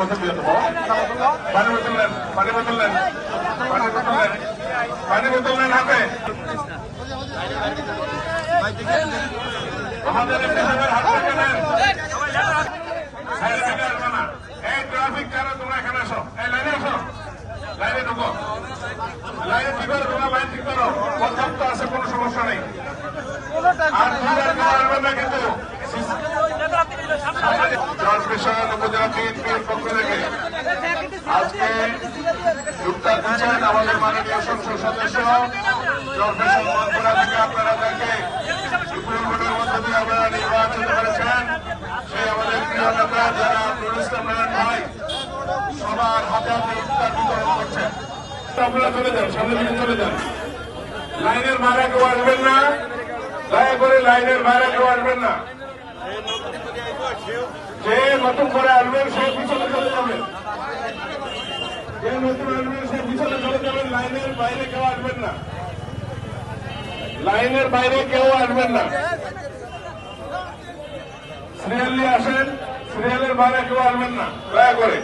বোতল দিয়ে দেবো। পানি বোতল নেন, পানি বোতল নেন, পানি বোতল নেন, পানি বোতল নেন হাতে। আমাদের এমপি সাহেবের হাত থেকে নেন। এই ট্রাফিক যারা তোমরা এখানে আসো, এই লাইনে আসো, লাইনে ঢুকো, লাইনে ঠিক করো, তোমরা লাইন ঠিক করো, পর্যাপ্ত আছে, কোনো সমস্যা নেই। আর আসবেন না কিন্তু চরপেশন উপজেলা বিএনপির পক্ষ থেকে আজকে গ্রেপ্তার দিচ্ছেন আমাদের মাননীয় সংসদ সদস্য চরপেশন মন্ত্রণা থেকে আপনারা তাকে সুপ্রিম কোর্টের মধ্য দিয়ে আপনারা নির্বাচিত করেছেন। সেই আমাদের প্রিয় নেতা যারা নুরুল ইসলাম নারায়ণ ভাই সবার হাতে হাতে ইফতার বিতরণ করছেন। আপনারা চলে যান, সামনে দিকে চলে যান, লাইনের বাইরে কেউ আসবেন না, দয়া করে লাইনের বাইরে কেউ আসবেন না। যে নতুন করে আসবেন সে পিছনে চলে যাবেন, যে নতুন আসবেন সে পিছনে চলে যাবেন, লাইনের বাইরে কেউ আসবেন না, লাইনের বাইরে কেউ আসবেন না। সিরিয়াল নিয়ে আসেন, সিরিয়ালের বাইরে কেউ আসবেন না দয়া করে।